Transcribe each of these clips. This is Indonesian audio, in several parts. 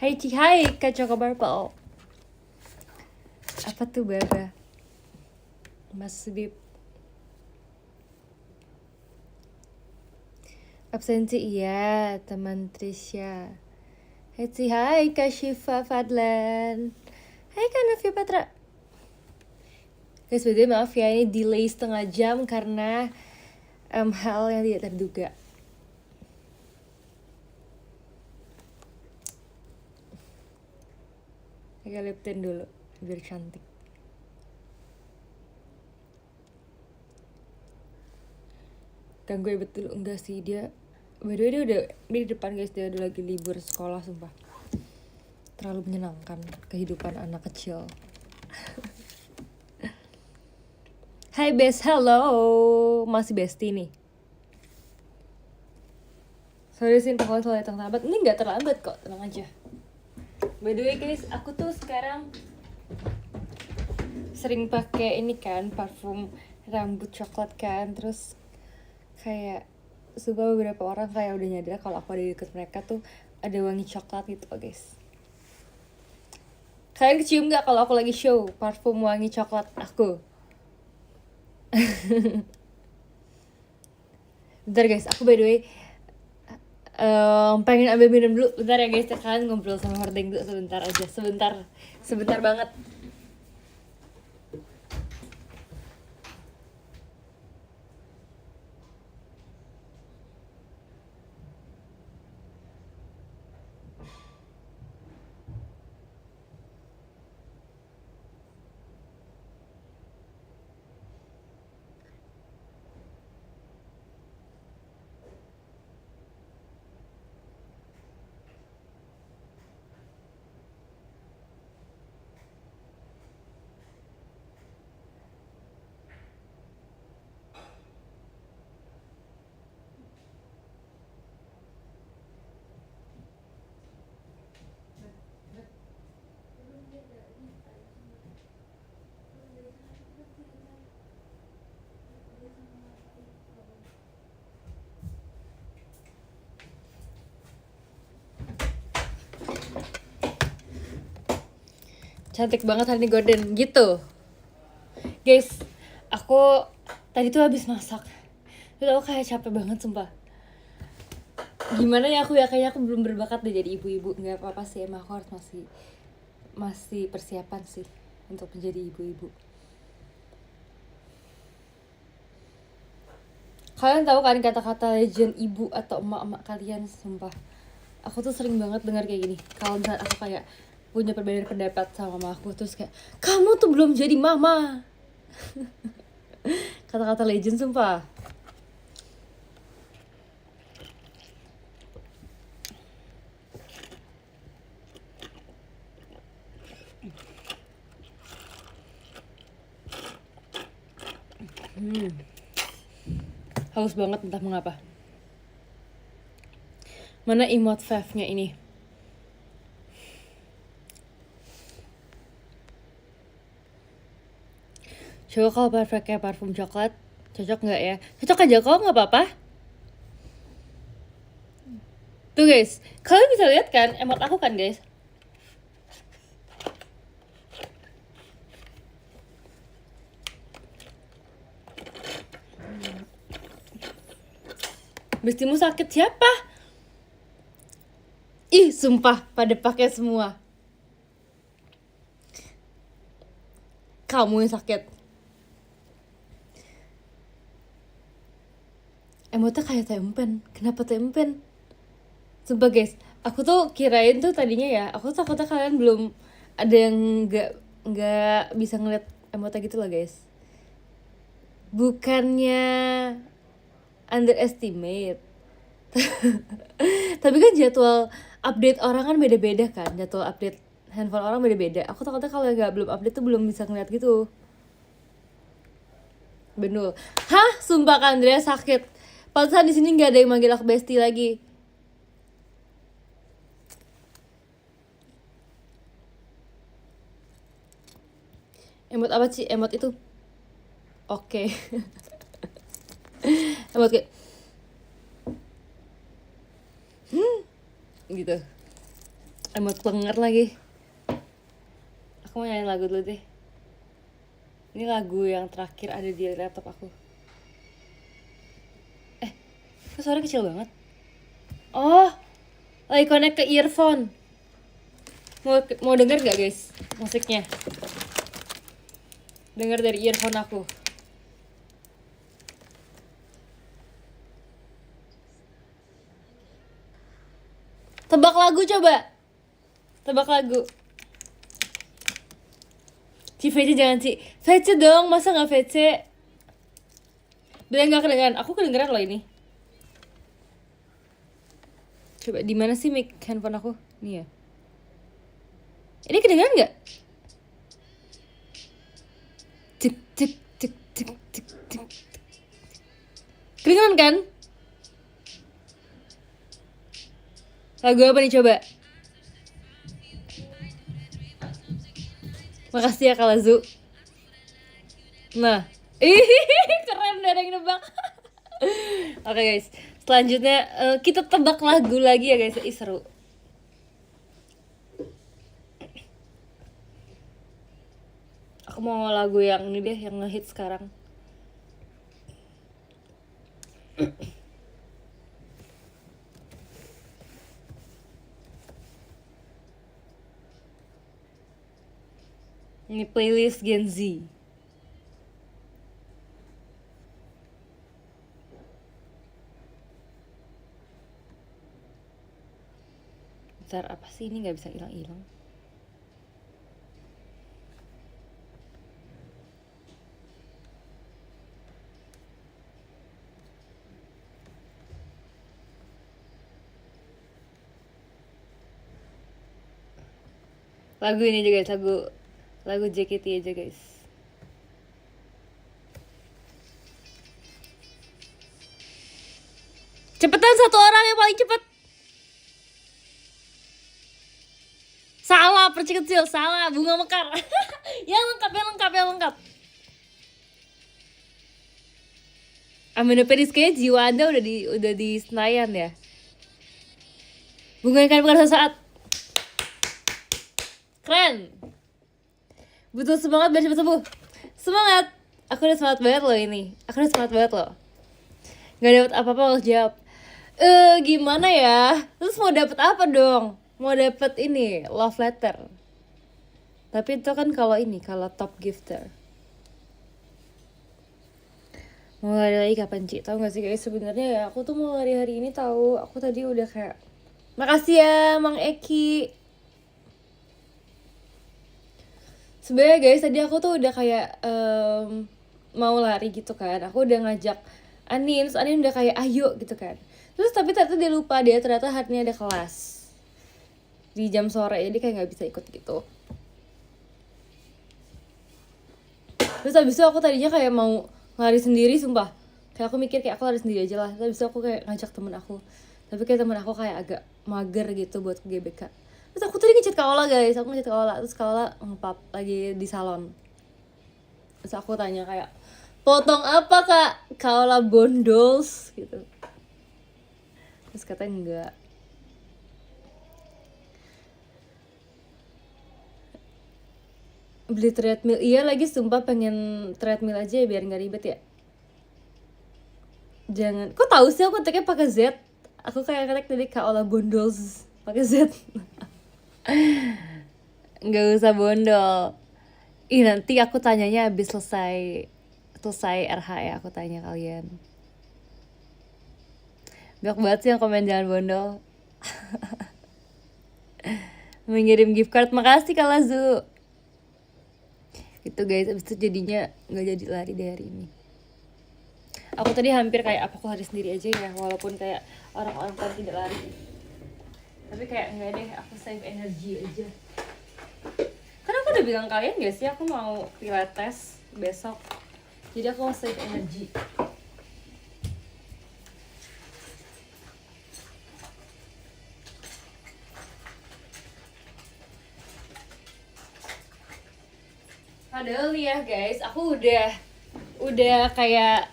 Hai Cihai, Kak Choco Purple. Apa tuh Bara? Mas Bib. Absensi iya, teman Trisha. Hai Cihai, Kak Syifa Fadlan. Hai Kak Navia Patra. Guys, by maaf ya, ini delay setengah jam karena hal yang tidak terduga. Agak lip tint dulu, biar cantik. Ganggu ya betul, enggak sih dia. By the way dia udah di depan guys, dia udah lagi libur sekolah sumpah. Terlalu menyenangkan kehidupan anak kecil. Hai Best, hello. Masih bestie nih. Sorry sih, pokoknya selalu datang terlambat. Ini gak terlambat kok, tenang aja. By the way guys, aku tuh sekarang sering pakai ini kan, parfum rambut coklat kan. Terus kayak sumpah beberapa orang kayak udah nyadar kalau aku ada di deket mereka tuh ada wangi coklat gitu loh guys. Kalian kecium gak kalau aku lagi show parfum wangi coklat aku? Bentar guys, aku by the way pengen ambil minum dulu. Bentar ya guys, kalian ngobrol sama Hordeng dulu sebentar aja. Sebentar banget. Cantik banget hari ini Gordon gitu. Guys, aku tadi tuh habis masak. Terus aku kayak capek banget sumpah. Gimana ya aku ya, kayaknya aku belum berbakat deh jadi ibu-ibu. Nggak apa-apa sih, emang aku harus masih persiapan sih untuk menjadi ibu-ibu. Kalian tahu kan kata-kata legend ibu atau emak-emak kalian, sumpah. Aku tuh sering banget dengar kayak gini. Kalau misalnya aku kayak punya perbedaan pendapat sama mama aku, terus kayak, kamu tuh belum jadi mama. Kata-kata legend sumpah. Haus banget entah mengapa. Mana emote fave-nya ini? Coba kalau pakai parfum coklat, cocok nggak ya? Cocok aja kok, nggak apa-apa. Tuh guys, kalian bisa lihat kan emot aku kan guys? Bestimu sakit siapa? Ih, sumpah pada pakai semua. Kamu yang sakit. Emotnya kayak tempen. Kenapa tempen? Sumpah guys, aku tuh kirain tuh tadinya ya, aku tuh takutnya kalian belum ada yang nggak bisa ngeliat emotnya gitu loh guys. Bukannya underestimate. Tapi kan jadwal update orang kan beda-beda kan, jadwal update handphone orang beda-beda. Aku takutnya kalau nggak belum update tuh belum bisa ngeliat gitu. Benul. Hah? Sumpah Kak Andrea sakit. Pantesan di sini nggak ada yang manggil aku bestie lagi. Emot apa sih? Emot itu. Oke. Emot kayak gitu. Emot banget lagi. Aku mau nyanyi lagu dulu deh. Ini lagu yang terakhir ada di laptop aku. Kok suara kecil banget? Oh, lagi connect ke earphone. Mau denger gak guys musiknya? Denger dari earphone aku. Tebak lagu coba. Tebak lagu. Si VC jangan sih. VC dong, masa gak VC? Bilang gak kedengeran, aku kedengeran loh ini. Coba di mana sih mic handphone aku? Nih ya. Ini kedengeran nggak? Cek cek cek cek cek cek. Kedengeran kan? Lagu apa nih coba? Makasih ya Kalazu. Nah, keren, udah ada yang nebak. Oke guys, selanjutnya kita tebak lagu lagi ya guys. Ih seru. Aku mau lagu yang ini deh, yang ngehit sekarang. Ini playlist Gen Z. Bentar, apa sih ini nggak bisa hilang-hilang? Lagu ini aja guys, lagu JKT aja guys. Cepetan, satu orang yang paling cepet. Salah, perci kecil, salah, bunga mekar. Yang lengkap. Amanda Pedis kayaknya jiwa Anda udah di Senayan ya. Bunga ikan mekar sesaat. Keren. Butuh semangat biar cepat sembuh. Semangat. Aku udah semangat banget loh ini. Gak dapet apa-apa harus jawab. Gimana ya? Terus mau dapet apa dong? Mau dapet ini, love letter. Tapi itu kan kalau top gifter. Mau lari lagi kapan Ci? Tahu gak sih guys, sebenarnya ya aku tuh mau lari hari ini tahu. Aku tadi udah kayak, makasih ya Mang Eki. Sebenarnya guys, tadi aku tuh udah kayak mau lari gitu kan. Aku udah ngajak Anin, terus Anin udah kayak ayo gitu kan. Terus tapi ternyata dia lupa, dia ternyata harinya ada kelas di jam sore, jadi kayak nggak bisa ikut gitu. Terus abis itu aku tadinya kayak mau lari sendiri, sumpah. Kayak aku mikir kayak aku lari sendiri aja lah. Terus abis itu aku kayak ngajak temen aku. Tapi kayak temen aku kayak agak mager gitu buat ke GBK. Terus aku tadi ngechat Kaola guys, terus Kaola ngepap lagi di salon. Terus aku tanya kayak, potong apa kak? Kaola bondols gitu. Terus katanya enggak. Beli treadmill, iya lagi sumpah pengen treadmill aja ya biar nggak ribet ya. Jangan, kok tahu sih aku ketiknya pakai Z. Aku kayak ketik tadi Kaola bondols pakai Z. Nggak usah bondol. Ih nanti aku tanyanya habis selesai RH ya, aku tanya kalian. Banyak banget sih yang komen jangan bondol. Mengirim gift card, makasih Kak Lazu. Itu guys, abis itu jadinya nggak jadi lari deh hari ini. Aku tadi hampir kayak apa aku lari sendiri aja ya, walaupun kayak orang-orang kan tidak lari. Tapi kayak enggak deh, aku save energi aja. Karena aku udah bilang kalian gak sih, aku mau pilates besok. Jadi aku mau save energi. Padahal nih ya guys, aku udah kayak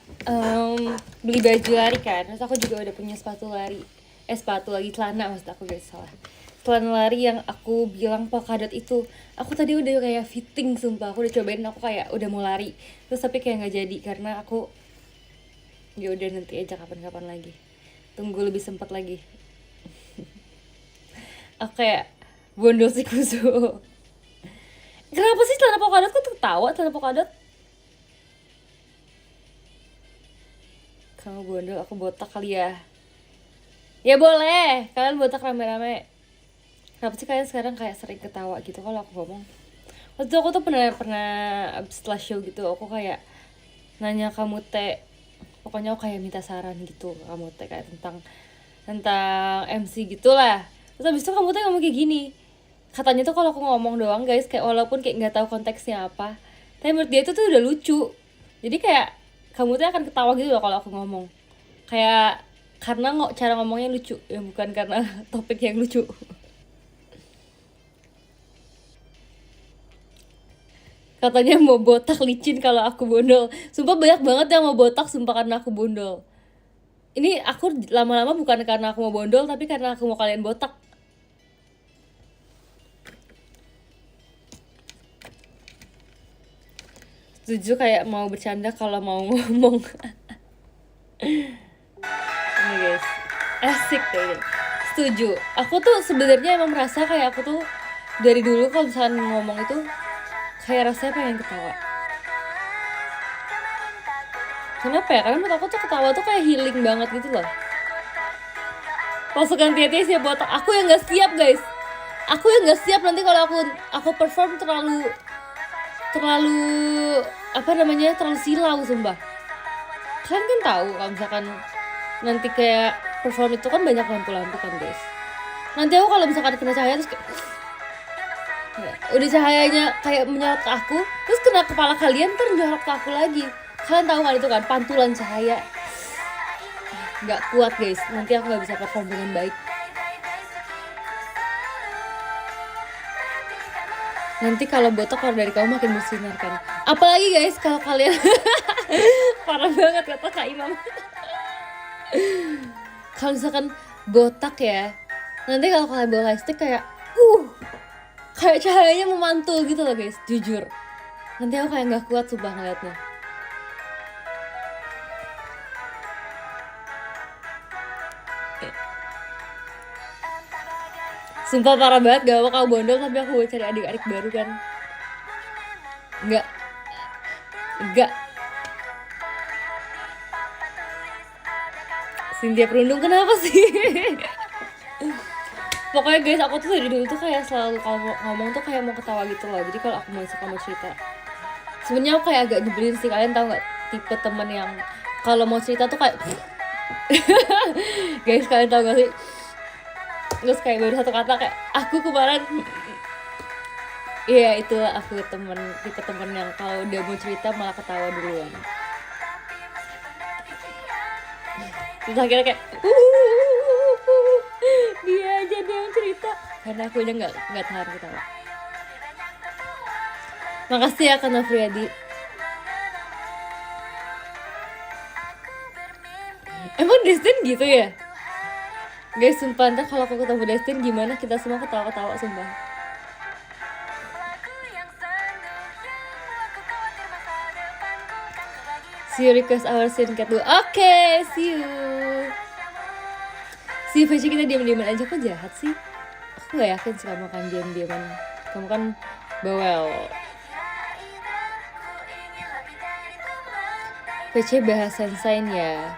beli baju lari kan. Terus aku juga udah punya sepatu lari. Sepatu lagi, celana maksud aku guys, salah. plan lari yang aku bilang Polkadot itu. Aku tadi udah kayak fitting sumpah, aku udah cobain, aku kayak udah mau lari. Terus tapi kayak nggak jadi karena aku ya udah nanti aja kapan-kapan lagi. Tunggu lebih sempat lagi. Aku kayak bondol si Kuzo. Kenapa sih celana Polkadot kok ketawa celana Polkadot? Kamu bondol, aku botak kali ya. Ya boleh, kalian botak rame-rame. Kenapa sih kalian sekarang kayak sering ketawa gitu kalau aku ngomong? Waktu itu aku tuh pernah setelah show gitu, aku kayak nanya kamu teh, pokoknya aku kayak minta saran gitu ke kamu teh kayak tentang MC gitulah. Terus abis itu kamu teh ngomong kayak gini, katanya tuh kalau aku ngomong doang guys, kayak walaupun kayak nggak tahu konteksnya apa, tapi menurut dia itu tuh udah lucu. Jadi kayak kamu tuh akan ketawa gitu loh kalau aku ngomong, kayak karena cara ngomongnya lucu ya, bukan karena topik yang lucu. Katanya mau botak licin kalau aku bondol. Sumpah banyak banget yang mau botak sumpah karena aku bondol. Ini aku lama-lama bukan karena aku mau bondol, tapi karena aku mau kalian botak. Setuju, kayak mau bercanda kalau mau ngomong. Ini guys, asik deh. Setuju. Aku tuh sebenarnya emang merasa kayak aku tuh dari dulu kalau misalnya ngomong itu kayak rasanya pengen ketawa. Kenapa ya? Karena menurut aku tuh ketawa tuh kayak healing banget gitu loh. Pasukan hati-hati siap botak. Aku yang nggak siap guys. Aku yang nggak siap nanti kalau aku perform terlalu apa namanya, terlalu silau sumpah. Kalian kan tahu kalau misalkan nanti kayak perform itu kan banyak lampu-lampu kan guys. Nanti aku kalau misalkan kena cahaya terus kayak udah cahayanya kayak menyorot ke aku, terus kena kepala kalian terjorok ke aku lagi. Kalian tahu kan itu kan pantulan cahaya. Nggak kuat guys, nanti aku nggak bisa perform dengan baik. Nanti kalau botak keluar dari kamu makin bersinar kan. Apalagi guys kalau kalian parah banget kata Kak Imam. Kalau misalkan botak ya, nanti kalau kalian bawa lipstick kayak kayak cahayanya memantul gitu loh guys, jujur. Nanti aku kayak nggak kuat sumpah ngeliatnya. Sumpah parah banget, gak mau kamu bondol tapi aku mau cari adik-adik baru kan. Enggak. Cynthia Perundung kenapa sih? Pokoknya guys, aku tuh dari dulu tuh kayak selalu kalau ngomong tuh kayak mau ketawa gitu loh. Jadi kalau aku mau cerita, sebenarnya aku kayak agak nyebelin sih. Kalian tahu nggak tipe temen yang kalau mau cerita tuh kayak guys, kalian tahu gak sih? Terus kayak baru satu kata kayak aku kemarin. Iya, itulah aku tipe temen yang kalau udah mau cerita malah ketawa duluan. Terus akhirnya kayak dia aja deh yang cerita, karena aku aja nggak tahan ketawa. Makasih ya Kak Afriyadi. Emang Destin gitu ya? Guys, sumpah ntar kalau aku ketemu Destin gimana kita semua ketawa-ketawa sumpah. See you request our scene cat dulu. Oke, see you. Si VC kita diam-diaman aja, kok jahat sih? Aku gak yakin sih kamu akan diam-diaman. Kamu kan bawel. VC bahasa sign ya.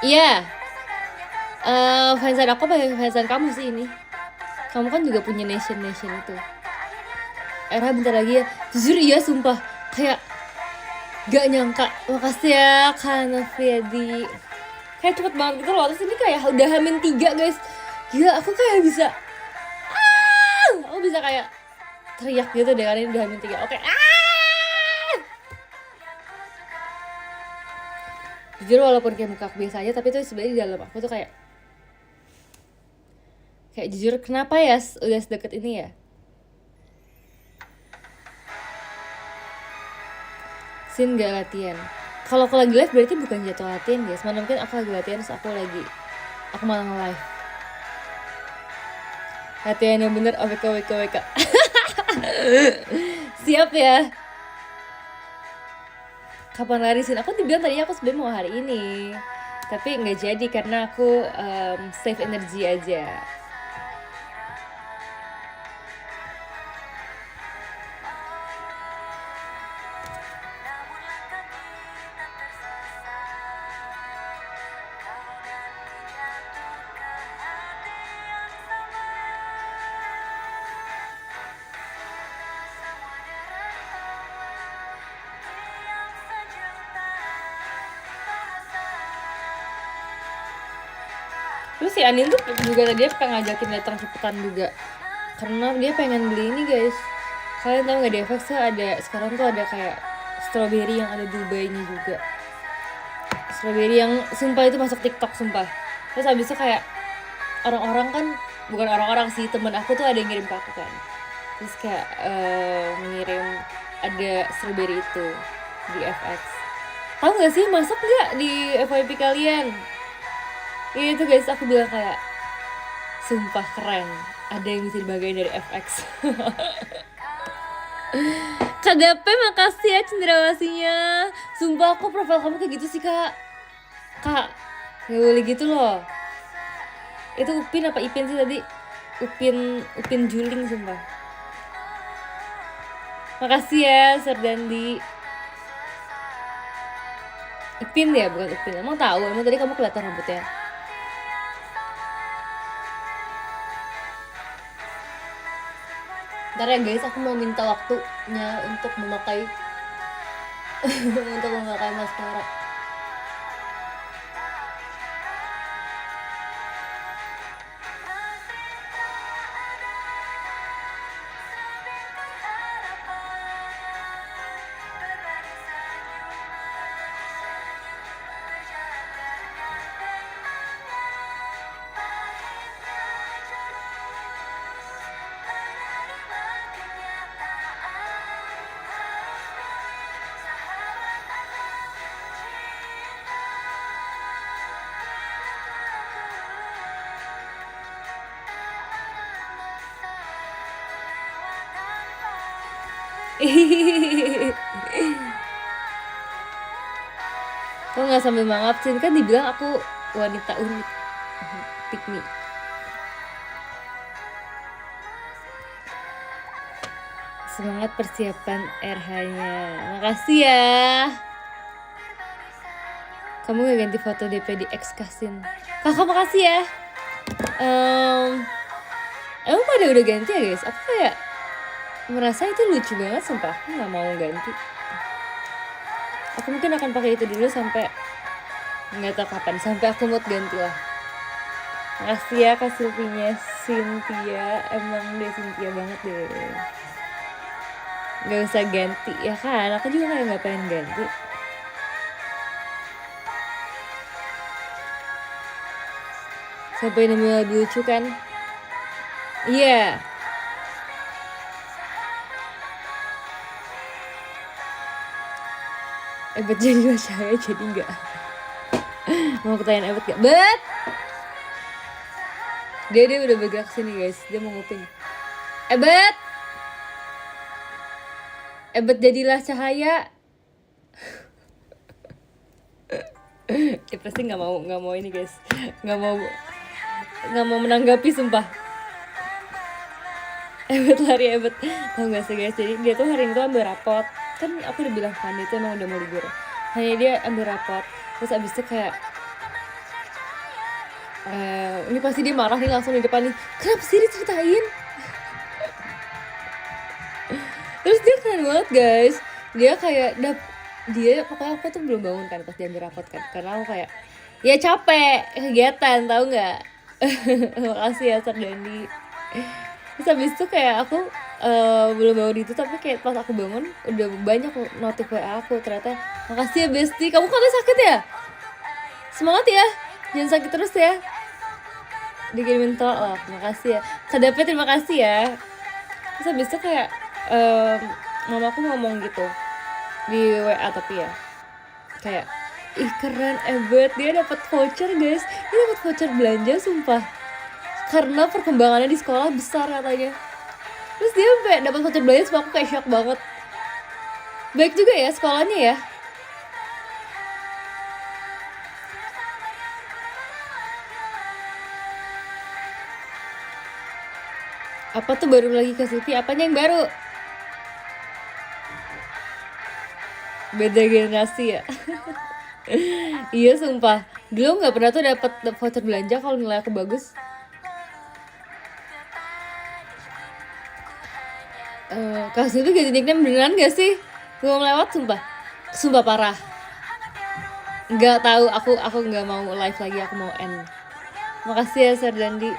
Iya. Fansign aku pakai fansign kamu sih ini. Kamu kan juga punya nation itu. Era bentar lagi ya. Jujur iya sumpah. Kayak gak nyangka. Makasih ya Kak Afriyadi. Kayak cepet banget gitu loh. Terus ini kayak udah H-3 guys. Gila, aku kayak bisa aku bisa kayak teriak gitu deh, karena ini udah H-3. Oke. Jujur walaupun kayak muka aku biasa aja, tapi tuh sebenarnya di dalam aku tuh kayak jujur kenapa ya udah sedekat ini ya. Sin gak latihan. Kalau aku lagi live berarti bukan jatuh latihan guys. Mana mungkin aku lagi latihan terus aku malah nge-live. Hati yang bener, OWK WK WK. Siap ya. Kapan larisin? Aku dibilang tadinya aku sebenarnya mau hari ini, tapi nggak jadi karena aku save energi aja. Terus si Anin tuh juga tadi pengen ngajakin datang cepetan juga, karena dia pengen beli ini guys. Kalian tahu nggak di FX tuh ada sekarang tuh ada kayak strawberry yang ada Dubai-nya juga. Strawberry yang sumpah itu masuk TikTok sumpah. Terus habis itu kayak orang-orang kan, bukan orang-orang sih, temen aku tuh ada yang ngirim ke aku kan. Terus kayak ngirim ada strawberry itu di FX. Tahu nggak sih masuk nggak di FYP kalian? Iya itu guys, aku bilang kayak sumpah keren, ada yang bisa dibagain dari FX. Kak Gape makasih ya cendrawasinya. Sumpah aku profil kamu kayak gitu sih kak. Kak, gak boleh gitu loh. Itu Upin apa Ipin sih tadi? Upin Juling sumpah. Makasih ya Serdandi. Ipin ya bukan Upin. Emang tahu? Emang tadi kamu kelihatan rambutnya? Ntar ya guys, aku mau minta waktunya untuk memakai untuk memakai maskara. Kok nggak sambil mangapsin? Kan dibilang aku wanita unik. Pick me. Semangat persiapan RH-nya. Makasih ya. Kamu gak ganti foto DP di X Kasin. Kakak makasih ya. Emang pada udah ganti ya guys? Aku kayak merasa itu lucu banget sumpah. Aku gak mau ganti. Aku mungkin akan pakai itu dulu sampai nggak tahu kapan, sampai aku mood ganti lah. Makasih ya Kak Silvinya Cynthia. Emang deh Cynthia banget deh. Gak usah ganti ya kan? Aku juga kayak gak pengen ganti. Sampai nemu lebih lucu kan? Iya. Ebet jadi saya jadi enggak. Mau pertanyaan Ebet gak? Bet! Dia udah bergerak sini guys. Dia mau nguping. Ebet! Ebet jadilah cahaya. Ya pasti nggak mau ini guys. Nggak mau menanggapi sumpah. Ebet lari Ebet. Tahu nggak sih guys? Jadi dia tuh hari ini tuh ambil rapot. Kan aku udah bilang kan itu emang udah mau libur. Hanya dia ambil rapot. Terus abis itu kayak ini pasti dia marah nih langsung di depan nih. Kenapa sih diceritain? Terus dia keren banget guys. Dia kayak dia pokoknya aku tuh belum bangun kan pas dia ambil rapot kan. Karena aku kayak ya capek kegiatan tahu nggak? Makasih ya Sardandi. Terus habis itu kayak aku belum bangun itu, tapi kayak pas aku bangun udah banyak notif WA aku ternyata. Makasih ya Besti, kamu katanya sakit ya? Semangat ya, jangan sakit terus ya. Dikirimin tolak, makasih ya. Kadapnya terima kasih ya. Terus habis itu kayak mamaku ngomong gitu di WA tapi ya kayak ih keren Ebet, dia dapat voucher guys, dia dapat voucher belanja sumpah. karena perkembangannya di sekolah besar katanya. Terus dia sampai dapat voucher belanja, semua aku kayak shock banget. Baik juga ya sekolahnya ya. Apa tuh baru lagi ke Silvi? Apanya yang baru? Beda generasi ya. Iya sumpah. Dulu nggak pernah tuh dapat voucher belanja kalau nilai aku bagus. Kalau Silvi ganti nickname beneran gak sih? Gue lewat sumpah. Sumpah parah. Nggak tahu, aku nggak mau live lagi, aku mau end. Makasih ya Sir Dandi.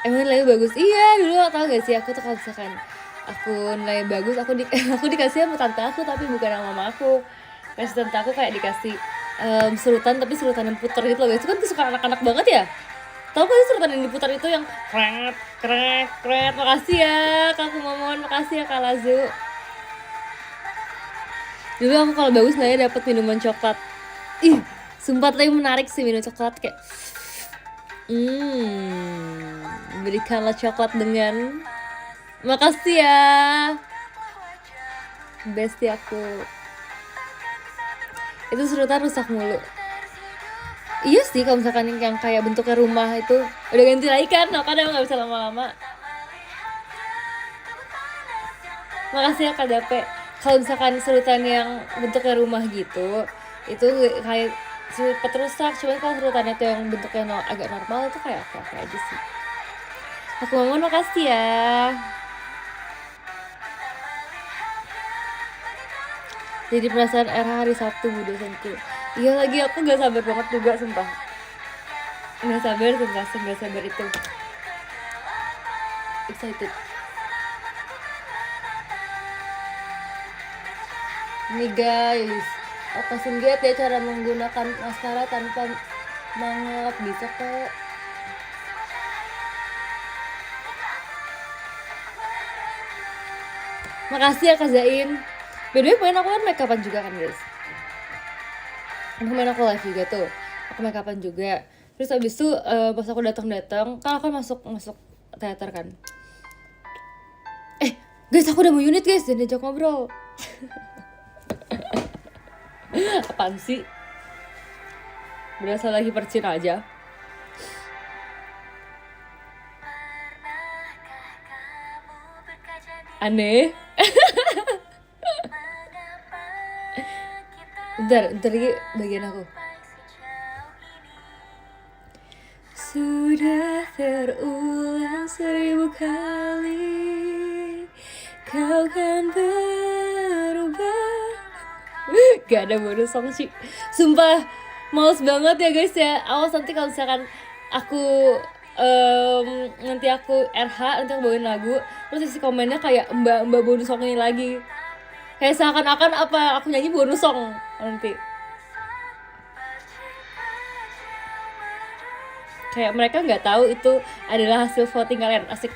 Emang nilai bagus? Iya, dulu tau gak sih, aku tuh kalau misalkan aku nilai bagus, aku dikasih sama tante aku tapi bukan sama mama aku. Kasih tante aku kayak dikasih serutan, tapi serutan yang puter gitu loh guys. Itu kan kesukaan anak-anak banget ya. Tahu kan serutan yang diputar itu yang kret kret kret. Makasih ya Kak Kumamon, makasih ya Kak Lazu. Dulu aku kalau bagus nilainya dapat minuman coklat. Ih, sumpah tapi menarik sih minum coklat kayak berikanlah coklat dengan. Makasih ya bestie aku. Itu serutan rusak mulu. Iya sih, kalau misalkan yang kayak bentuknya rumah itu udah ganti lagi kan, makanya emang gak bisa lama-lama. Makasih ya Kak Dape. Kalau misalkan serutan yang bentuknya rumah gitu, itu kayak cepet rusak. Cuman kalau serutannya tuh yang bentuknya agak normal itu kayak oke aja sih. Aku mau makasih ya. Jadi perasaan RH hari Sabtu Bu dosenku. Iya lagi, aku gak sabar banget juga sumpah. Gak sabar sumpah, gak sabar itu. Excited. Nih guys, aku kasih lihat ya cara menggunakan maskara tanpa mangap, bisa kok. Makasih ya Kak Zain. By the way, main aku kan make upan juga kan guys. Kemarin aku live juga tuh, aku make upan juga. Terus abis itu pas aku datang kan aku masuk teater kan. Guys, aku udah mau unit guys, dan diajak ngobrol. Apaan sih? Berasa lagi percin aja. Aneh. Bentar lagi bagian aku. Sudah terulang 1000 kali, kau kan berubah. Gak ada bonus song sih. Sumpah males banget ya guys ya. Awas nanti kalau misalkan aku nanti aku RH, nanti aku bawain lagu, terus isi komennya kayak mbak bonus song ini lagi. Kayak seakan-akan apa aku nyanyi bonus song nanti. Kayak mereka nggak tahu itu adalah hasil voting kalian. Asik.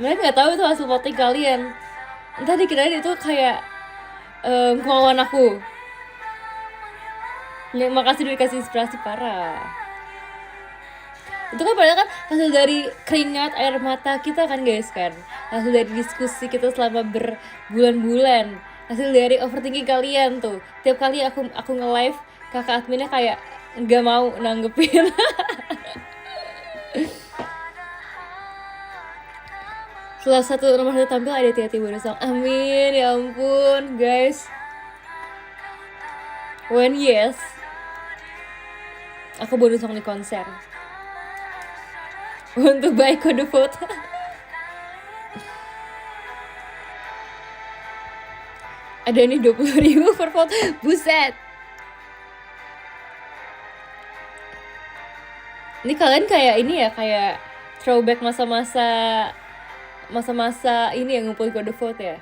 Mereka nggak tahu itu hasil voting kalian. Entah dikirain itu kayak kemauan aku. Makasih udah dikasih inspirasi, parah. Itu kan padahal kan hasil dari keringat air mata kita kan guys kan. Hasil dari diskusi kita selama berbulan-bulan. Hasil dari overthinking kalian tuh. Tiap kali aku nge-live, kakak adminnya kayak nggak mau nanggepin. Salah satu nomor 1 tampil ada Tiati bonus song. Amin, ya ampun guys. When yes, aku bonus song di konser. Untuk baik kode vote. Ada nih 20.000 per vote. Buset. Ini kalian kayak ini ya, kayak throwback masa-masa ini yang ngumpul kode vote ya.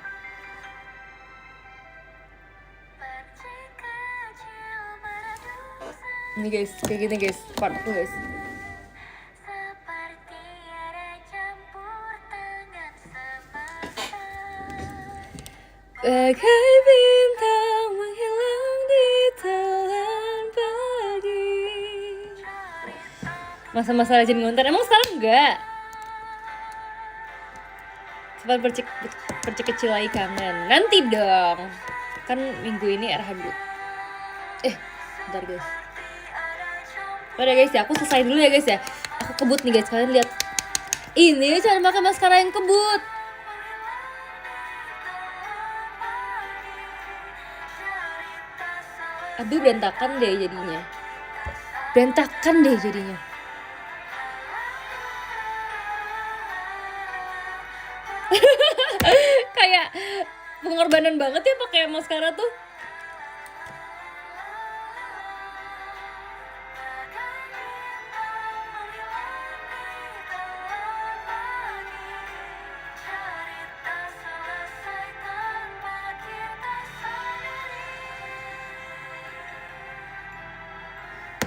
Ini guys, kayak gini guys, part aku guys. Bagai bintang menghilang di telan pagi, masa-masa rajin ngonten. Emang sekarang enggak? Sempat percik kecil lagi kangen. Nanti dong. Kan minggu ini RH dulu. Bentar guys. Udah guys ya, aku selesai dulu ya guys ya. Aku kebut nih guys, kalian lihat. Ini cara pakai maskara yang kebut. Aduh, berantakan deh jadinya. Kayak pengorbanan banget ya pakai maskara tuh.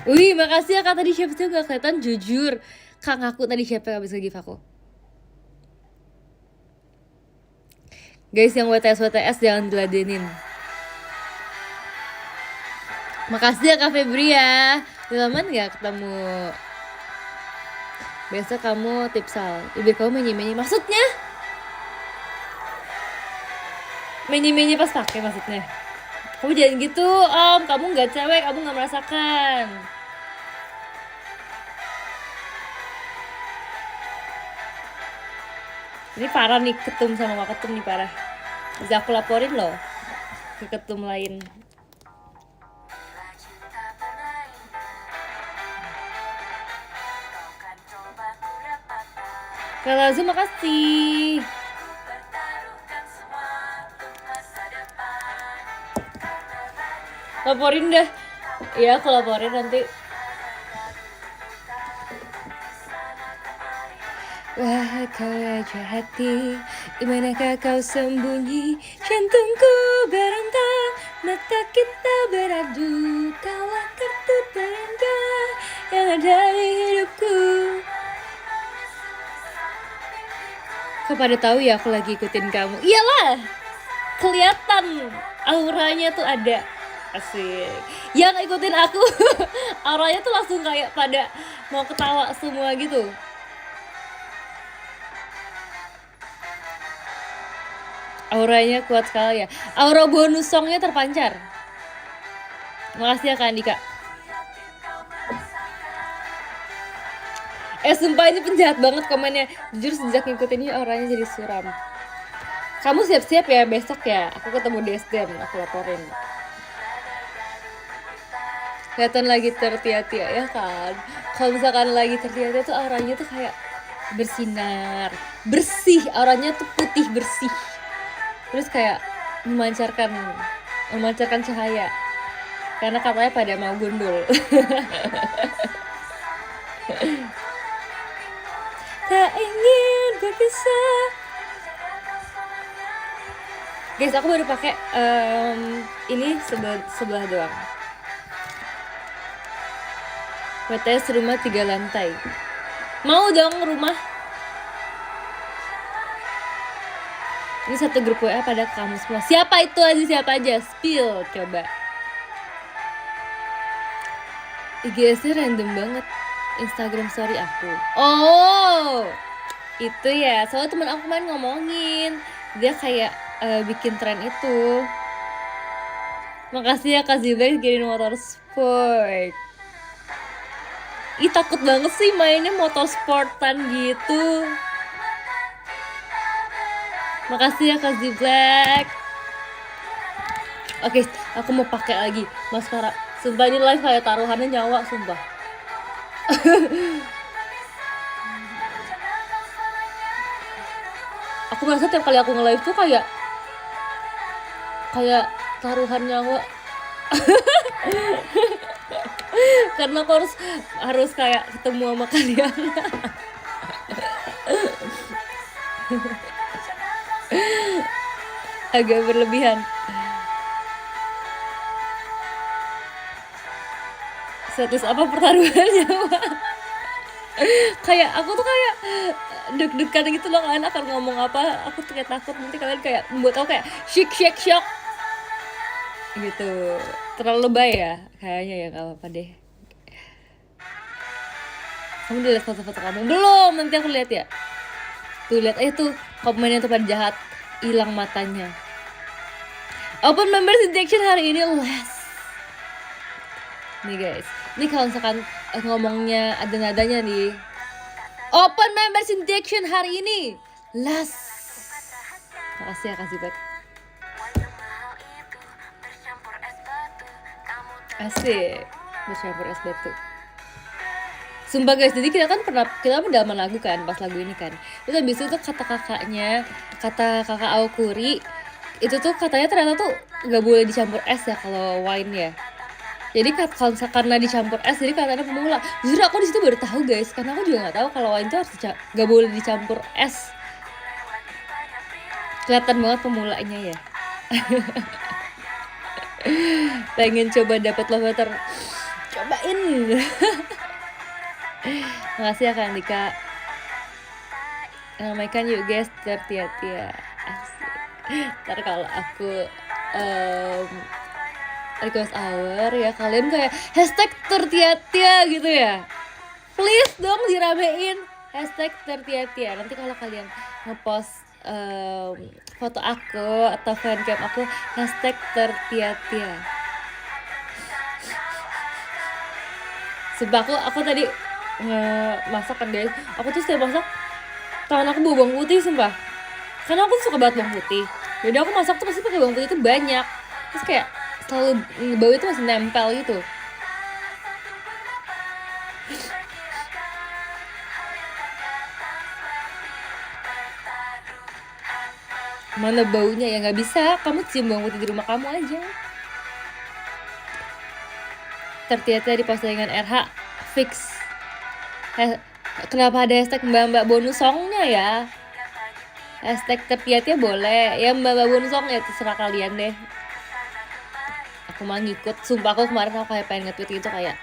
Wih, makasih ya Kak, tadi siapa sih gak kelihatan, jujur. Kak ngaku tadi siapa yang habis nge-give aku. Guys, yang WTS jangan diladenin. Makasih ya Kak Febri ya. Udah lama gak ketemu. Besok kamu tipsal. Biar kamu menyi-menyi. Maksudnya? Menyi-menyi pas pakai maksudnya. Kamu jangan gitu, Om. Kamu gak cewek, kamu gak merasakan. Ini parah nih, ketum sama Wak Ketum nih parah. Bisa aku laporin loh ke ketum lain. Kalau Zoom makasih. Laporin dah. Iya, aku laporin nanti. Wah, kau raja hati, dimanakah kau sembunyi? Jantungku berontak, mata kita beradu. Kaulah kartu terindah yang ada di hidupku. Kau pada tahu ya aku lagi ikutin kamu. Iyalah, kelihatan auranya tuh ada. Asik. Yang ikutin aku auranya tuh langsung kayak pada mau ketawa semua gitu. Auranya kuat sekali ya. Aura bonus songnya terpancar. Makasih ya Kak Andika. Sumpah ini penjahat banget komennya. Jujur sejak ngikutinnya auranya jadi suram. Kamu siap-siap ya besok ya. Aku ketemu di SDM, aku laporin. Kelihatan lagi tertiati ya kan. Kalau misalkan lagi tertiati tuh auranya tuh kayak bersinar, bersih. Auranya tuh putih bersih. Terus kayak memancarkan cahaya. Karena katanya pada mau gundul. Tak ingin berpisah. Guys, aku baru pakai ini sebelah doang. WTS rumah 3 lantai. Mau dong rumah. Ini satu grup WA pada kamu semua. Siapa itu aja, siapa aja? Spill, coba. IGS-nya random banget. Instagram story aku. Oh, itu ya. Soalnya teman aku main ngomongin. Dia kayak bikin tren itu. Makasih ya Kak Zibel kirim motor sport. Ih, takut banget sih mainnya motor sportan gitu. Makasih ya Kak Black. Oke, aku mau pakai lagi maskara. Sumpah ini live kayak taruhannya nyawa, sumpah. Aku merasa tiap kali aku nge-live tuh kayak taruhan nyawa. Karena aku harus kayak ketemu sama kalian. Agak berlebihan. Status apa pertaruhannya? Kayak aku tuh kayak deg-degan gitu loh, kalian akan ngomong apa, aku tuh kayak takut nanti kalian kayak membuat aku kayak shock gitu. Terlalu lebay ya kayaknya ya, gak apa-apa deh. Kamu udah lihat foto-foto kamu? Belum, nanti aku lihat ya. Tuh lihat, tuh komennya tuh pada jahat, hilang matanya. Open members injection hari ini les. Nih guys, ini kalau misalkan ngomongnya ada nadanya nih. Open members injection hari ini les. Makasih ya, kasih back. Asik, bercampur es batu. Sumpah guys, jadi kita pendalaman lagu kan, pas lagu ini kan. Terus habis itu kata kakak Aokuri, itu tuh katanya ternyata tuh nggak boleh dicampur es ya kalau wine ya. Jadi karena dicampur es, jadi katanya pemula. Jujur aku di situ baru tahu guys, karena aku juga nggak tahu kalau wine tuh harus nggak boleh dicampur es. Kelihatan banget pemulanya ya. Pengen coba dapat love letter, cobain. Makasih ya Kak Andika. Ramaikan yuk guys, tertia-tia. Asik. Ntar kalau aku request hour ya, kalian kayak hashtag tertia-tia gitu ya. Please dong diramein hashtag tertia-tia. Nanti kalau kalian ngepost foto aku atau fancam aku, hashtag tertia-tia. Sebab aku tadi masak kan guys, aku tuh setiap masak tangan aku bau bawang putih sumpah, karena aku suka banget bawang putih. Jadi aku masak tuh pasti pakai bawang putih itu banyak, terus kayak selalu bau itu masih nempel gitu. Mana baunya ya, nggak bisa kamu cium bawang putih di rumah kamu aja. Tertiata di postingan RH fix. Kenapa ada hashtag mbak bonus songnya ya? Hashtag tertiatnya boleh ya, mbak bonus song ya terserah kalian deh. Aku mah ngikut, sumpah aku kemarin aku kayak pengen nge-tweet gitu kayak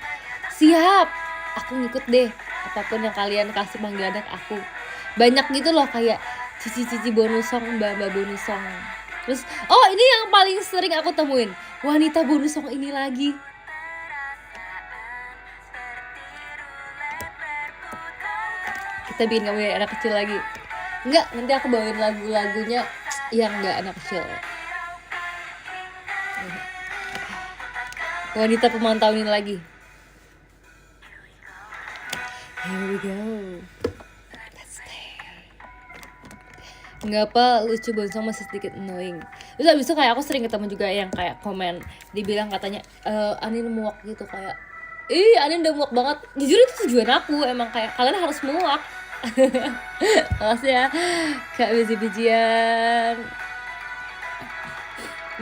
siap, aku ngikut deh apapun yang kalian kasih panggilan aku. Banyak gitu loh kayak cici bonus song, mbak bonus song. Terus ini yang paling sering aku temuin, wanita bonus song ini lagi. Kita bikin kamu ya anak kecil lagi. Enggak, nanti aku bawain lagu-lagunya yang enggak anak kecil. Wanita pemantau ini lagi. Here we go. Let's stay. Enggak apa, lucu bonsong masih sedikit annoying. Terus abis itu kayak aku sering ketemu juga yang kayak komen, dibilang katanya Anin muak gitu, kayak Anin udah muak banget. Jujur itu tujuan aku, emang kayak kalian harus muak. Makasih ya Kak biji-bijian.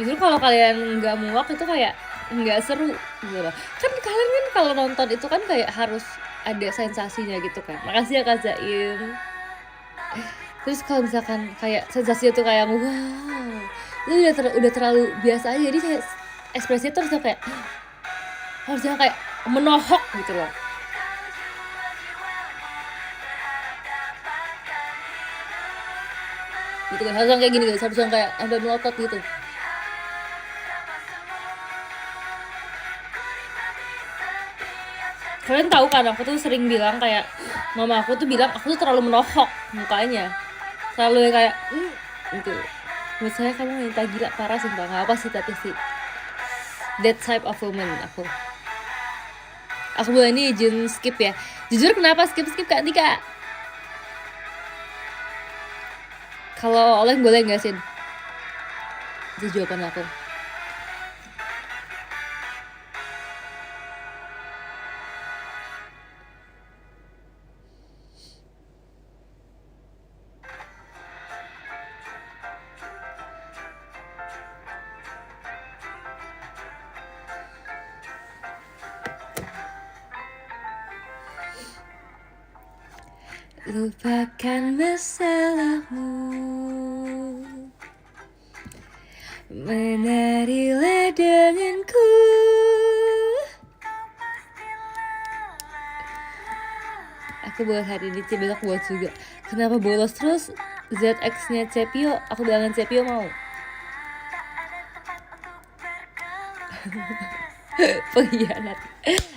Justru kalau kalian nggak muak itu kayak nggak seru gitu loh. Kan kalian kan kalau nonton itu kan kayak harus ada sensasinya gitu kan. Makasih ya Kak Zaim. Terus kalau misalkan kayak sensasinya tuh kayak wow, itu udah terlalu biasa aja, jadi kayak ekspresinya tuh harusnya kayak menohok gitu loh. Gitu kan, harus yang kayak gini guys, harus yang kayak sampai melotot gitu. Kalian tahu kan aku tuh sering bilang kayak mama aku tuh bilang aku tuh terlalu menohok mukanya, selalu kayak gitu. Menurut saya kamu minta gila parah sumpah, nggak apa sih, tapi sih that type of woman aku boleh nih izin skip ya. Jujur kenapa skip Kak Tika? Kalau oleh boleh nggak sih? Itu jawaban aku. Lupakan masalahmu, menarilah denganku. Aku buat hari ini, besok buat juga. Kenapa bolos terus? ZX-nya Cepio, aku bilangin Cepio mau. Pengkhianat.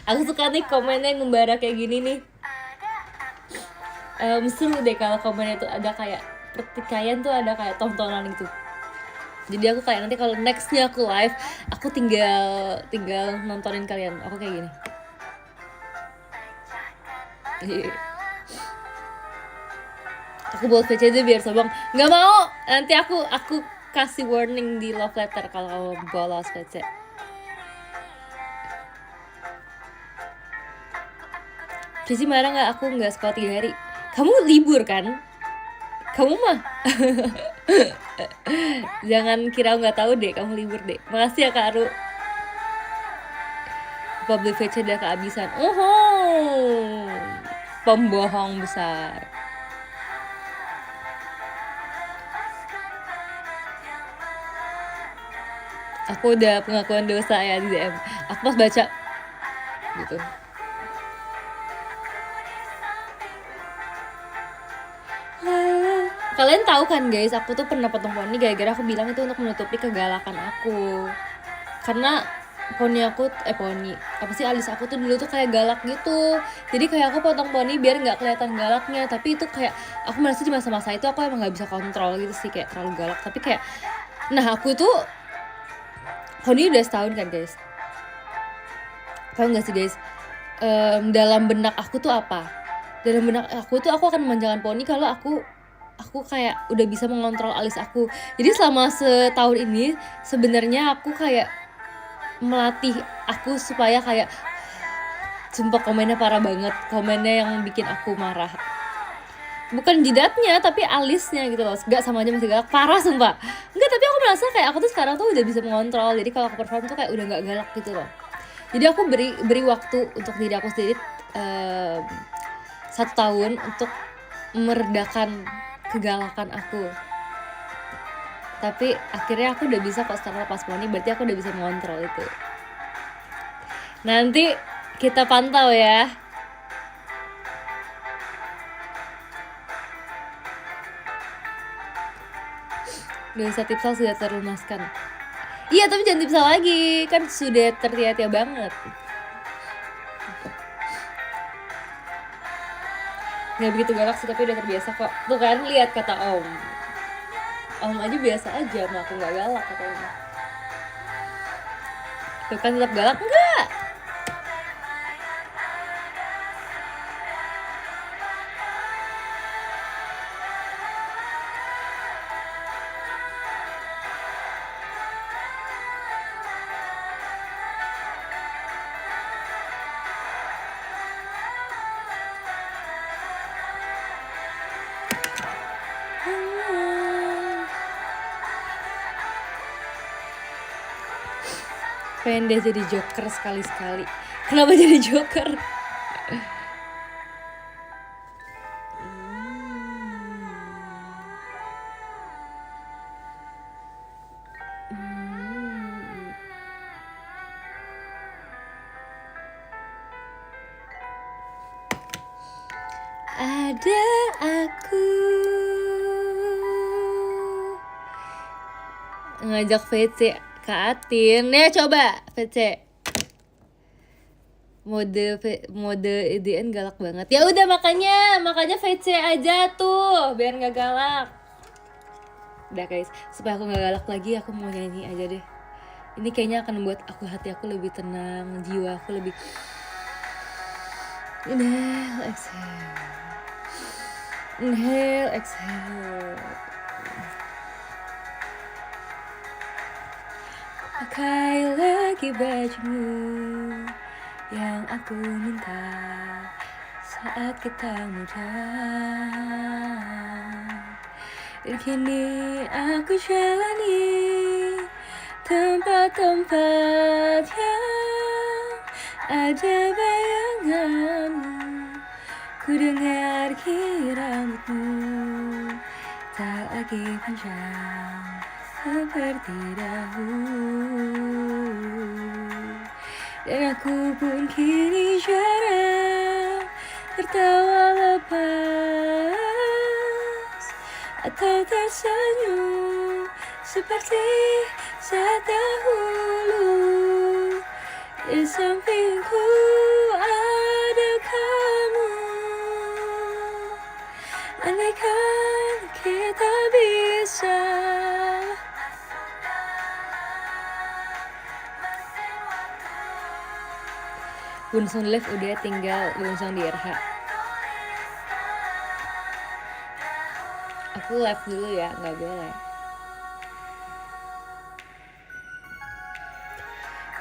Aku suka nih komennya yang membara kayak gini nih. seru deh kalau komennya tuh ada kayak pertikaian tuh, ada kayak tontonan gitu. Jadi aku kayak nanti kalau nextnya aku live, aku tinggal nontonin kalian. Aku kayak gini. Aku buat VC aja biar Sobang nggak mau. Nanti aku kasih warning di love letter kalau kamu bolos VC. Cici marah nggak aku nggak sekolah 3 hari? Kamu libur kan? Kamu mah jangan kira nggak tahu deh, kamu libur deh. Makasih ya Kak Aru. Public VC udah kehabisan. Pembohong besar. Aku udah pengakuan dosa ya di DM. Aku pas baca gitu. Kalian tahu kan guys, aku tuh pernah potong poni gara-gara aku bilang itu untuk menutupi kegalakan aku. Karena poni aku, apa sih, alis aku tuh dulu tuh kayak galak gitu. Jadi kayak aku potong poni biar nggak kelihatan galaknya. Tapi itu kayak aku merasa di masa-masa itu aku emang nggak bisa kontrol gitu sih, kayak terlalu galak. Tapi kayak, nah aku tuh poni udah setahun kan guys. Tahu nggak sih guys? Dalam benak aku tuh apa? Dalam benak aku tuh aku akan memanjangkan poni kalau aku kayak udah bisa mengontrol alis aku. Jadi selama setahun ini sebenarnya aku kayak melatih aku supaya kayak, sumpah komennya parah banget, komennya yang bikin aku marah. Bukan jidatnya tapi alisnya gitu loh, gak sama aja masih galak, parah sumpah. Enggak, tapi aku merasa kayak aku tuh sekarang tuh udah bisa mengontrol. Jadi kalau aku perform tuh kayak udah gak galak gitu loh. Jadi aku beri waktu untuk diri aku sendiri 1 tahun untuk meredakan kegalakan aku. Tapi akhirnya aku udah bisa kok setelah lepas poni, berarti aku udah bisa mengontrol itu. Nanti kita pantau ya. Dosa tipsal sudah terlunaskan. Iya, tapi jangan tipsal lagi, kan sudah tertia-tia banget. Nggak begitu galak sih, tapi udah terbiasa kok. Tuh kan, lihat kata Om aja biasa aja, mau aku nggak galak katanya. Tuh kan tetap galak enggak? Pengen deh jadi joker sekali-sekali. Kenapa jadi joker? Ada aku ngajak VC Kak Atin. Ya coba VC. Mode EDN galak banget. Ya udah makanya VC aja tuh biar nggak galak. Udah guys, supaya aku nggak galak lagi, aku mau nyanyi aja deh. Ini kayaknya akan membuat hati aku lebih tenang, jiwa aku lebih. Inhale, exhale. Inhale, exhale. Pakai lagi bajumu yang aku minta saat kita muda. Dan kini aku jalani tempat-tempat yang ada bayanganmu. Ku dengar rambutmu tak lagi panjang seperti dahulu. Dan aku pun kini jarang tertawa lepas atau tersenyum seperti saat dahulu. Di sampingku ada kamu, andaikan kita bisa. Bunsong live udah, tinggal Bunsong di RH. Aku live dulu ya, nggak boleh.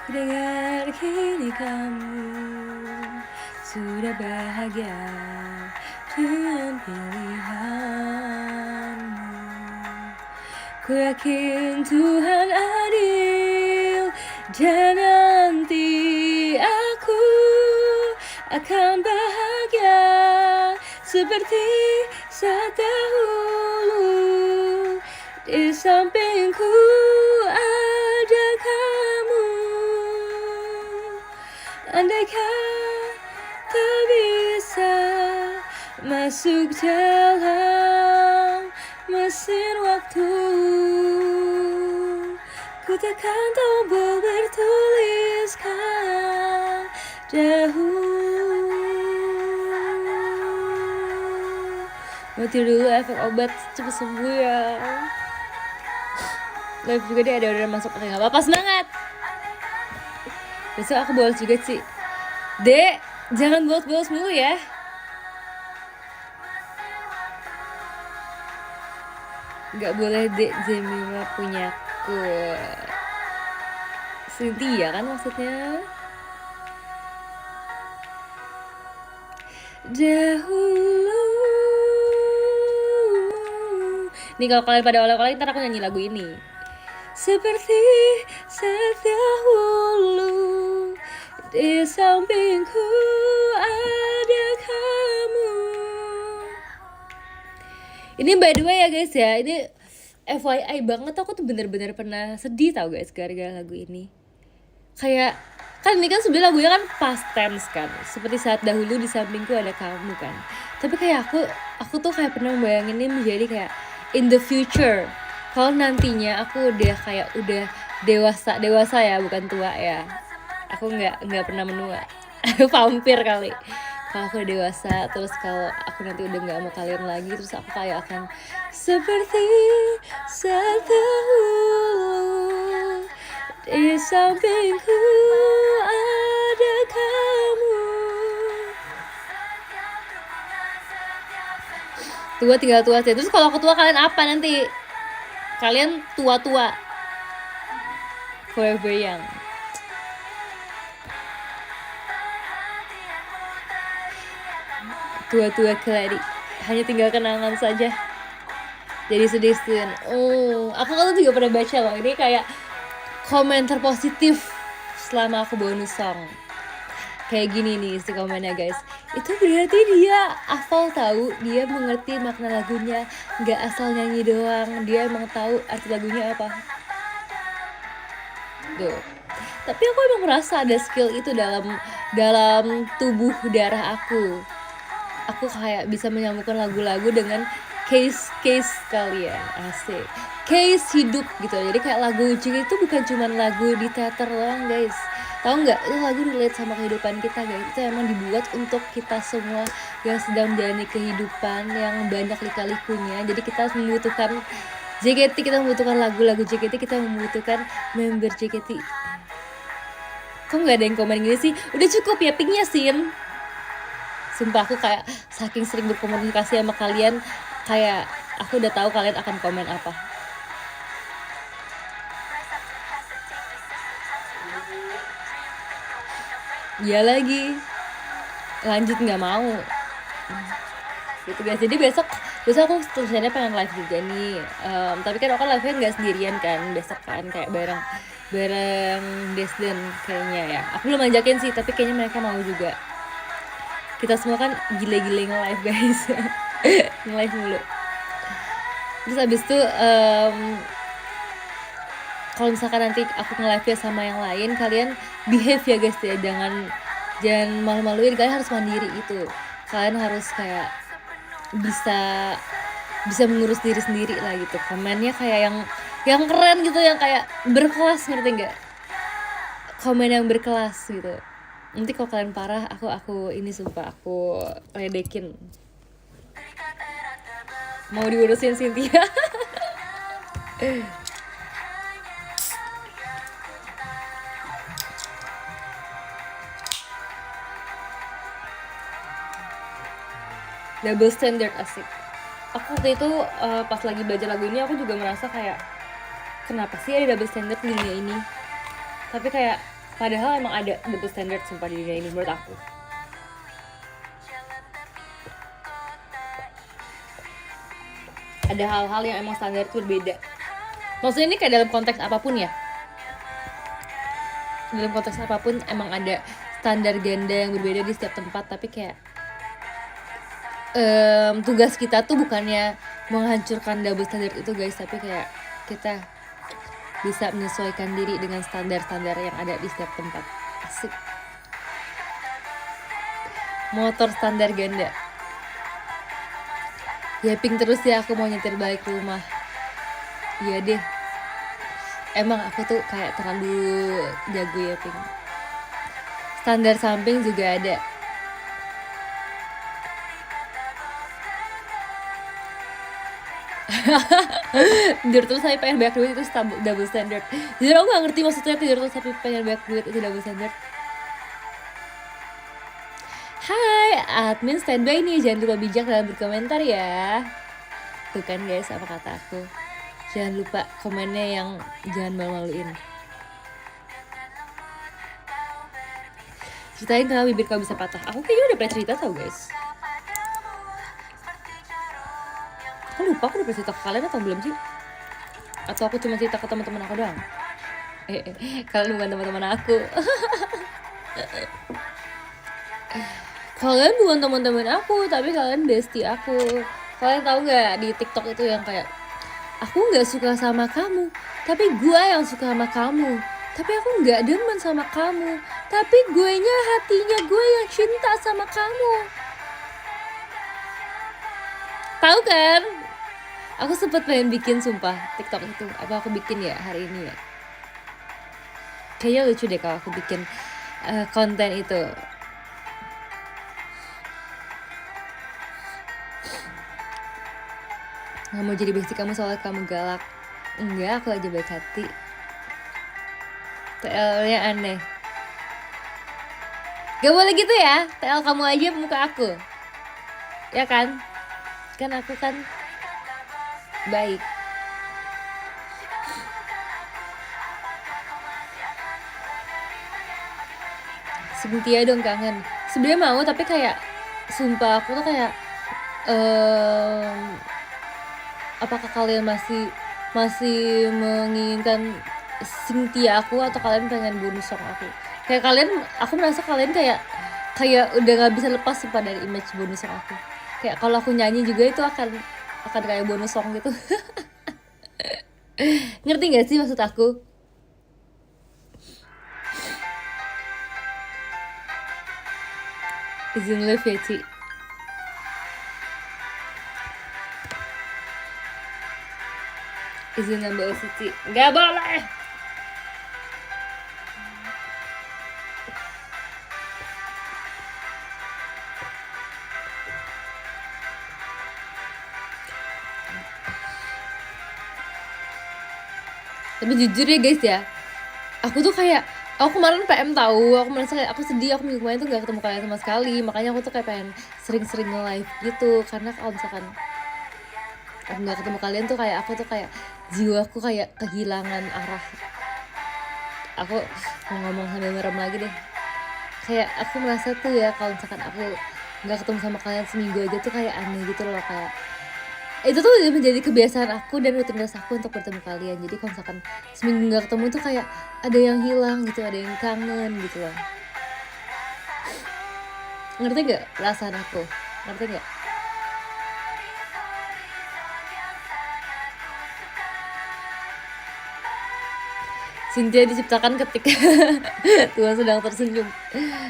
Dengar kini kamu sudah bahagia dengan pilihanmu. Ku yakin Tuhan adil dan nanti aku akan bahagia seperti saat dahulu. Di sampingku ada kamu. Andaikan tak bisa masuk dalam mesin waktu, ku tekan tombol bertuliskan dahulu. Mati dulu, efek obat cepet sembuh ya. Live juga dia ada orderan masuk, nggak apa-apa, semangat. Besok aku bolos juga sih. Dek, jangan bolos-bolos mulu ya. Gak boleh Dek, Jemima punyaku. Cynthia kan maksudnya. Dahulu. Nih kalau kalian pada oleh-oleh, ntar aku nyanyi lagu ini. Seperti saat dahulu, di sampingku ada kamu. Ini by the way ya guys ya, ini FYI banget, aku tuh bener-bener pernah sedih tau guys gara-gara lagu ini. Kayak kan ini kan sebenarnya lagunya kan past tense kan, seperti saat dahulu di sampingku ada kamu kan. Tapi kayak aku tuh kayak pernah membayanginnya menjadi kayak in the future. Kalau nantinya aku udah dewasa ya, bukan tua ya. Aku nggak pernah menua. Vampir kali. Kalau aku udah dewasa, terus kalau aku nanti udah nggak mau kalian lagi, terus aku kayak akan seperti saat dahulu, di sampingku ada kamu. Tua tinggal tua sih. Terus kalau aku tua kalian apa nanti? Kalian tua-tua, forever young. Tua-tua keladi, hanya tinggal kenangan saja. Jadi sedih sih. Oh, aku kan juga pernah baca loh. Ini kayak komentar positif selama aku bonus song. Kayak gini nih isi komennya guys. Itu berarti dia hafal tahu, dia mengerti makna lagunya, nggak asal nyanyi doang, dia emang tahu arti lagunya apa. Tuh. Tapi aku emang merasa ada skill itu dalam tubuh darah aku. Aku kayak bisa menyambungkan lagu-lagu dengan case kalian, asik. Case hidup gitu. Jadi kayak lagu Ucing itu bukan cuma lagu di teater doang guys. Tahu nggak, itu lagu relate sama kehidupan kita guys. Itu emang dibuat untuk kita semua yang sedang menjalani kehidupan yang banyak lika-likunya. Jadi kita membutuhkan JKT, kita membutuhkan lagu-lagu JKT, kita membutuhkan member JKT. Kok nggak ada yang komen gini sih? Udah cukup ya pinknya Sin. Sumpah aku kayak saking sering berkomunikasi sama kalian, kayak aku udah tahu kalian akan komen apa. Ya lagi lanjut nggak mau gitu guys. Jadi besok aku tulisannya pengen live juga nih, tapi kan aku kan live-nya nggak sendirian kan, besok kan kayak bareng Desden kayaknya ya. Aku belum ajakin sih, tapi kayaknya mereka mau juga. Kita semua kan gile-gile nge-live guys. Nge-live mulu. Terus abis itu kalau misalkan nanti aku nge-live-nya sama yang lain, kalian behave ya guys ya, jangan malu-maluin. Kalian harus mandiri itu, kalian harus kayak bisa mengurus diri sendiri lah gitu. Komennya kayak yang keren gitu, yang kayak berkelas, ngerti nggak? Komen yang berkelas gitu. Nanti kalau kalian parah, aku ini sumpah aku ledekin. Mau diurusin Cynthia. Double standard asik. Aku waktu itu pas lagi belajar lagu ini aku juga merasa kayak kenapa sih ada double standard di dunia ini? Tapi kayak padahal emang ada double standard sumpah di dunia ini menurut aku. Ada hal-hal yang emang standar itu berbeda. Maksudnya ini kayak dalam konteks apapun ya. Dalam konteks apapun emang ada standar ganda yang berbeda di setiap tempat. Tapi kayak tugas kita tuh bukannya menghancurkan double standard itu guys. Tapi kayak kita bisa menyesuaikan diri dengan standar-standar yang ada di setiap tempat. Asik. Motor standar ganda. Ya pink terus ya, aku mau nyetir balik ke rumah. Iya deh. Emang aku tuh kayak terlalu jago ya pink. Standar samping juga ada. Tidur terus tapi pengen banyak duit itu double standard. Jadi aku gak ngerti maksudnya tidur terus tapi pengen banyak duit itu double standard. Hai, admin standby nih, jangan lupa bijak dalam berkomentar ya. Tuh kan guys, apa kata aku. Jangan lupa komennya yang jangan malu-maluin. Ceritain kenapa bibir kau bisa patah. Aku kayaknya udah pernah cerita tau guys. Aku lupa aku udah pernah cerita ke kalian atau belum sih? Atau aku cuma cerita ke teman-teman aku doang? Kalian bukan teman-teman aku. Kalian bukan teman-teman aku, tapi kalian bestie aku. Kalian tahu nggak di TikTok itu yang kayak aku nggak suka sama kamu, tapi gue yang suka sama kamu. Tapi aku nggak demen sama kamu, tapi guenya hatinya gue yang cinta sama kamu. Tahu kan? Aku sempet pengen bikin sumpah TikTok itu. Apa aku bikin ya hari ini ya? Kayaknya lucu deh kalau aku bikin konten itu. Gak mau jadi bestie kamu soalnya kamu galak. Enggak, aku aja baik hati. TL-nya aneh. Gak boleh gitu ya. TL kamu aja muka aku. Ya kan? Kan aku kan baik. Cynthia dong kangen. Sebenarnya mau tapi kayak sumpah aku tuh kayak apakah kalian masih menginginkan Cynthia aku atau kalian pengen bonus song aku? Kayak kalian, aku merasa kalian kayak udah nggak bisa lepas sumpah dari image bonus song aku. Kayak kalau aku nyanyi juga itu akan kayak bonus song gitu. Ngerti nggak sih maksud aku? Izin live ya Ci. Izin nambah Ci. Nggak boleh. Tapi jujur ya guys ya, aku tuh kayak aku kemarin PM tahu, aku merasa kayak aku sedih, aku minggu kemarin tuh gak ketemu kalian sama sekali. Makanya aku tuh kayak pengen sering-sering nge-live gitu. Karena kalau misalkan aku gak ketemu kalian tuh kayak aku tuh kayak jiwaku kayak kehilangan arah. Aku mau ngomong sambil merem lagi deh. Kayak aku merasa tuh ya kalau misalkan aku gak ketemu sama kalian seminggu aja tuh kayak aneh gitu loh. Kayak itu tuh menjadi kebiasaan aku dan rutinitas aku untuk bertemu kalian. Jadi kalau misalkan seminggu gak ketemu tuh kayak ada yang hilang gitu, ada yang kangen gitu loh. Ngerti gak perasaan aku? Ngerti gak? Cynthia diciptakan ketika Tuhan sedang tersenyum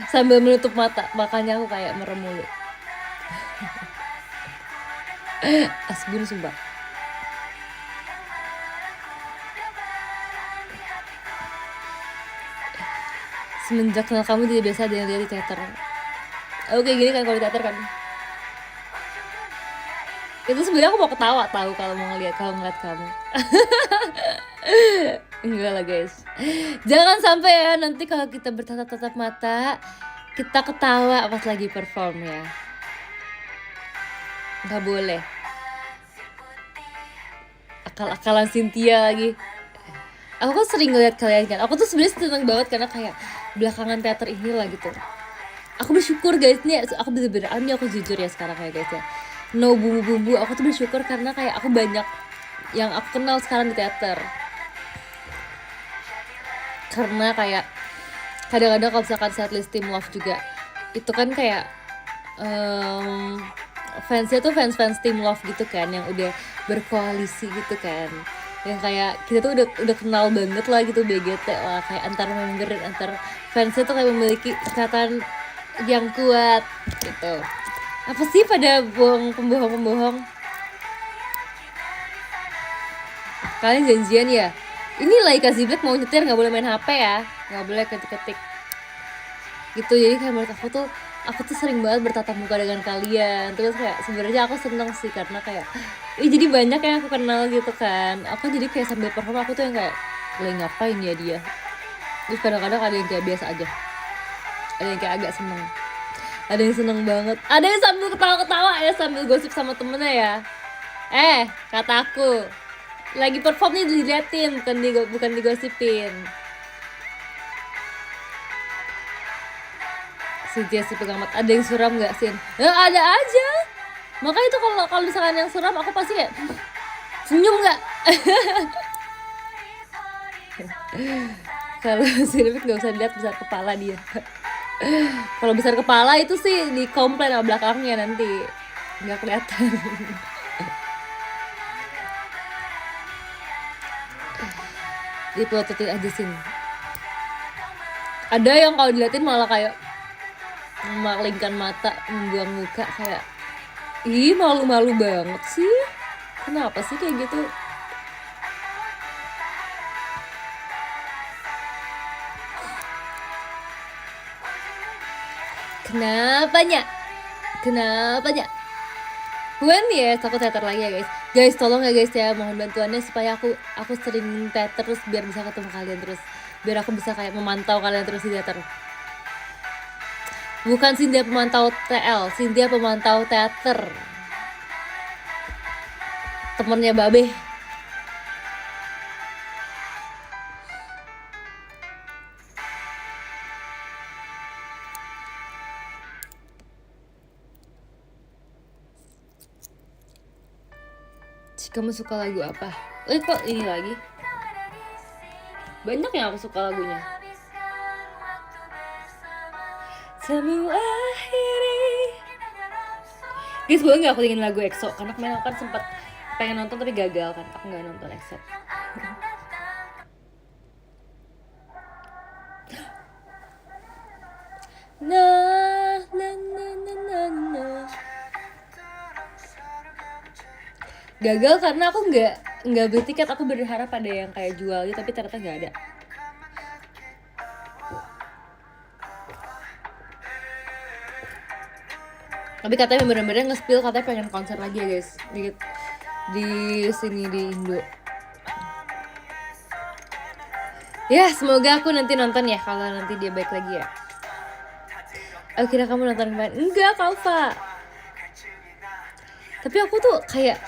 sambil menutup mata, makanya aku kayak merem mulu. Asbun sumpah. Semenjak kenal kamu tidak biasa ada yang lihat di teater. Oke gini kan kalau di teater kan. Itu sebenarnya aku mau ketawa tahu kalau ngeliat kamu. Enggak lah guys, jangan sampai ya nanti kalau kita bertatap-tatap mata kita ketawa pas lagi perform ya, nggak boleh. Akal-akalan Cynthia lagi. Aku kan sering ngeliat kalian kan, aku tuh sebenarnya seneng banget karena kayak belakangan teater inilah gitu. Aku bersyukur guys, nih aku bener-bener, ini aku jujur ya sekarang kayak guys ya, no bumbu-bumbu, aku tuh bersyukur karena kayak aku banyak yang aku kenal sekarang di teater. Karena kayak kadang-kadang kalau misalkan setlist Team Love juga itu kan kayak fansnya tuh fans Team Love gitu kan, yang udah berkoalisi gitu kan, yang kayak kita tuh udah kenal banget lah gitu, BGT lah, kayak antar member dan antar fansnya tuh kayak memiliki ikatan yang kuat gitu. Apa sih pada pembohong kalian janjian ya? Ini Laika Zibek mau nyetir nggak boleh main HP ya, nggak boleh ketik-ketik gitu. Jadi kayak menurut aku tuh sering banget bertatap muka dengan kalian. Terus kayak sebenarnya aku seneng sih karena kayak jadi banyak yang aku kenal gitu kan. Aku jadi kayak sambil perform aku tuh yang kayak lagi ngapain ya dia. Terus kadang-kadang ada yang kayak biasa aja, ada yang kayak agak seneng, ada yang seneng banget, ada yang sambil ketawa-ketawa ya sambil gosip sama temennya ya. Kataku lagi perform nih diliatin, bukan digosipin. Si Jessie pengamat, ada yang suram nggak Sin? Ya ada aja. Makanya itu kalau misalkan yang suram aku pasti kayak senyum nggak. Kalau Sirvik nggak usah dilihat besar kepala dia. Kalau besar kepala itu sih dikomplain sama belakangnya, nanti nggak kelihatan. Dipelototin aja Sin. Ada yang kalau diliatin malah kayak memalingkan mata, membuang muka, kayak ih malu-malu banget sih. Kenapa sih kayak gitu? Kenapanya? When yes, aku teater lagi ya guys. Guys tolong ya guys ya, mohon bantuannya supaya aku sering teater terus biar bisa ketemu kalian terus, biar aku bisa kayak memantau kalian terus di teater. Bukan Cynthia pemantau TL, Cynthia pemantau teater. Temennya Babe. Kamu suka lagu apa? Kok ini lagi? Banyak yang aku suka lagunya. Semua akhiri. Guys, boleh nggak aku ingin lagu EXO? Karena kemarin aku kan sempat pengen nonton tapi gagal kan. Aku nggak nonton EXO. Gagal karena aku nggak beli tiket. Aku berharap ada yang kayak jual gitu, tapi ternyata nggak ada. Tapi katanya bener-bener nge-spill, katanya pengen konser lagi ya guys di sini di Indo. Ya semoga aku nanti nonton ya, kalau nanti dia baik lagi ya. Aku kira kamu nonton kemarin. Enggak Kalva. Tapi aku tuh kayak,